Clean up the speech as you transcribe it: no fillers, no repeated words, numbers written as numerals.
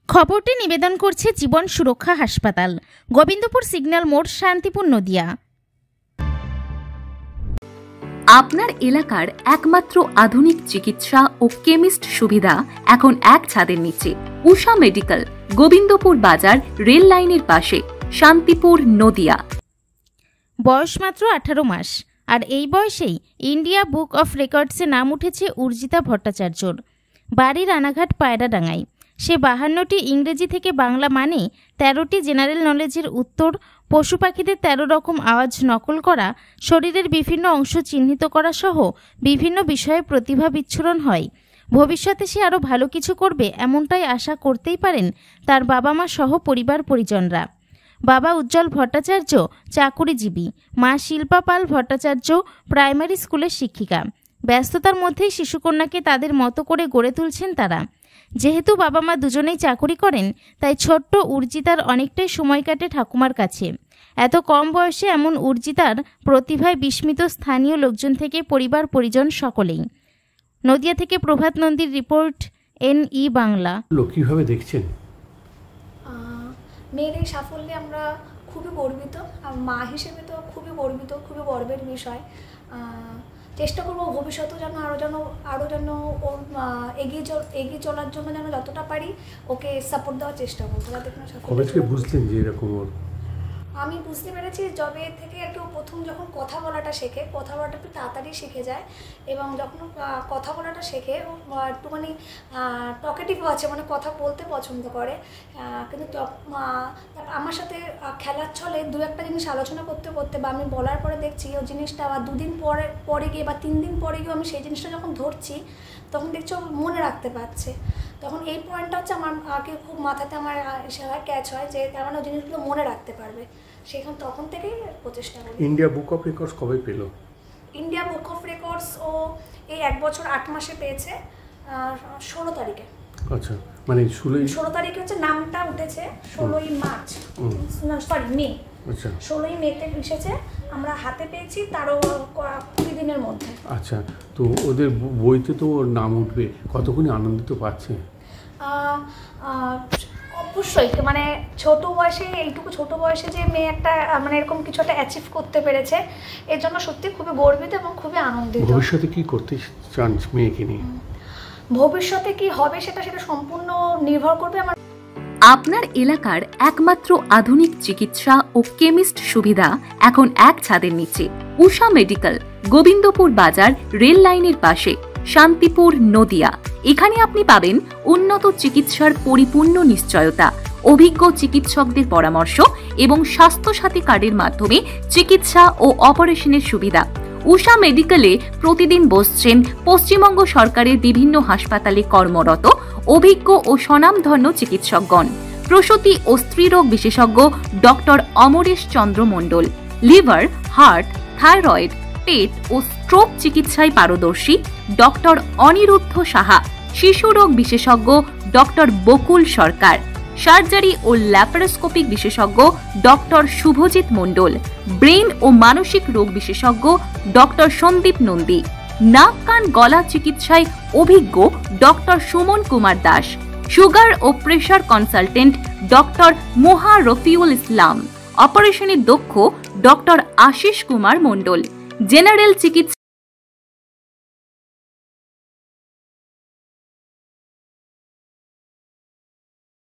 খবরটি নিবেদন করছে জীবন সুরক্ষা হাসপাতাল, গোবিন্দপুর সিগন্যাল মোড়, শান্তিপুর, নদিয়া। আপনার এলাকার একমাত্র আধুনিক চিকিৎসা ও কেমিস্ট সুবিধা এখন এক ছাদের নিচে। উষা মেডিকেল, গোবিন্দপুর বাজার, রেল লাইনের পাশে, শান্তিপুর, নদিয়া। বয়স মাত্র 18 মাস, আর এই বয়সেই ইন্ডিয়া বুক অফ রেকর্ডসে নাম উঠেছে উর্জিতা ভট্টাচার্যর। বাড়ি রানাঘাট পায়রাডাঙ্গায়। সে 52টি ইংরেজি থেকে বাংলা মানে 13টি জেনারেল নলেজের উত্তর, পশু পাখিদের 13 রকম আওয়াজ নকল করা, শরীরের বিভিন্ন অংশ চিহ্নিত করা সহ বিভিন্ন বিষয়ে প্রতিভা বিচ্ছুরণ হয়। ভবিষ্যতে সে আরও ভালো কিছু করবে এমনটাই আশা করতেই পারেন তার বাবা মা সহ পরিবার পরিজনরা। বাবা উজ্জ্বল ভট্টাচার্য চাকুরিজীবী, মা শিল্পা পাল ভট্টাচার্য প্রাইমারি স্কুলের শিক্ষিকা। ব্যস্ততার মধ্যেই শিশুকন্যাকে তাদের মতো করে গড়ে তুলছেন তারা। যেহেতু বাবা মা দুজনেই চাকুরি করেন, তাই ছোট্ট উর্জিতার অনেকটাই সময় কাটে ঠাকুমার কাছে। এত কম বয়সে এমন উর্জিতার প্রতিভায় বিস্মিত স্থানীয় লোকজন থেকে পরিবার পরিজন সকলেই। নদিয়া থেকে প্রভাত নন্দীর রিপোর্ট, NE বাংলা। কিভাবে দেখছেন মেয়ের এই সাফল্যে আমরা খুবই গর্বিত, মা হিসেবে তো খুবই গর্বিত, খুবই গর্বের বিষয়। চেষ্টা করবো ভবিষ্যতেও আরও যেন ওর এগিয়ে চলার জন্য যেন যতটা পারি ওকে সাপোর্ট দেওয়ার চেষ্টা করবো। কবে থেকে বুঝলেন যে এরকম? আমি বুঝতে পেরেছি যবে থেকে একটু প্রথম যখন কথা বলাটা শেখে, কথা বলাটা একটু তাড়াতাড়ি শিখে যায়, এবং যখন কথা বলাটা শেখে একটুখানি টকেটিভ আছে, মানে কথা বলতে পছন্দ করে। কিন্তু আমার সাথে খেলার ছলে দু একটা জিনিস আলোচনা করতে করতে বা আমি বলার পরে দেখছি ওই জিনিসটা আবার 2 দিন পরে গিয়ে বা 3 দিন পরে গিয়ে আমি সেই জিনিসটা যখন ধরছি তখন দেখছি ও মনে রাখতে পারছে। তখন এই পয়েন্টটা হচ্ছে আমার আগে খুব মাথাতে আমার ক্যাচ হয় যে তার মানে ওই জিনিসগুলো মনে রাখতে পারবে। সেখান তখন থেকেই প্রচেষ্টা করি। ইন্ডিয়া বুক অফ রেকর্ডস কবে পেল? ইন্ডিয়া বুক অফ রেকর্ডস ও এই 1 বছর 8 মাসে পেয়েছে, 16 তারিখে। আচ্ছা, মানে 16 তারিখে হচ্ছে নামটা উঠেছে, 16ই মার্চ, সরি মে। আচ্ছা, 16ই মেতে এসেছে, আমরা হাতে পেয়েছি তারও 20 দিনের মধ্যে। আচ্ছা, তো ওদের বইতে তো ওর নাম উঠবে, কতক্ষণ আনন্দিত পাচ্ছে? অবশ্যই, মানে ছোট বয়সে যে মেয়ে একটা মানে এরকম কিছু একটা অ্যাচিভ করতে পেরেছে, এর জন্য সত্যি খুবই গর্বিত এবং খুবই আনন্দিত। ভবিষ্যতে কি করতে চান মেয়েকে নিয়ে? ভবিষ্যতে কি হবে সেটা সম্পূর্ণ নির্ভর করবে আমার। আপনার এলাকার একমাত্র আধুনিক চিকিৎসা ও কেমিস্ট সুবিধা এখন এক ছাদের নিচে। উষা মেডিকেল, গোবিন্দপুর বাজার, রেল লাইনের পাশে, শান্তিপুর, নদিয়া। এখানে আপনি পাবেন উন্নত চিকিৎসার পরিপূর্ণ নিশ্চয়তা, অভিজ্ঞ চিকিৎসকদের পরামর্শ এবং স্বাস্থ্যসাথী কার্ডের মাধ্যমে চিকিৎসা ও অপারেশনের সুবিধা। উষা মেডিকেলে প্রতিদিন বসছেন পশ্চিমবঙ্গ সরকারের বিভিন্ন হাসপাতালে কর্মরত অভিজ্ঞ ও স্বনামধন্য চিকিৎসকগণ। প্রসূতি ও স্ত্রীরোগ বিশেষজ্ঞ ডক্টর অমরেশ চন্দ্র মণ্ডল, লিভার, হার্ট, থাইরয়েড, পেট ও স্ট্রোক চিকিৎসায় পারদর্শী ডক্টর অনিরুদ্ধ সাহা, শিশু রোগ বিশেষজ্ঞ ডক্টর বকুল সরকার, সার্জারি ও ল্যাপারোস্কোপিক বিশেষজ্ঞ ডক্টর শুভজিৎ মণ্ডল, ব্রেন ও মানসিক রোগ বিশেষজ্ঞ ডক্টর সন্দীপ নন্দী, নাক কান গলা চিকিৎসায় অভিজ্ঞ ডক্টর সুমন কুমার দাস, সুগার ও প্রেশার কনসালটেন্ট ডক্টর মোহা রফিউল ইসলাম, অপারেশনের দক্ষ ডক্টর আশিস কুমার মণ্ডল, জেনারেল চিকিৎসা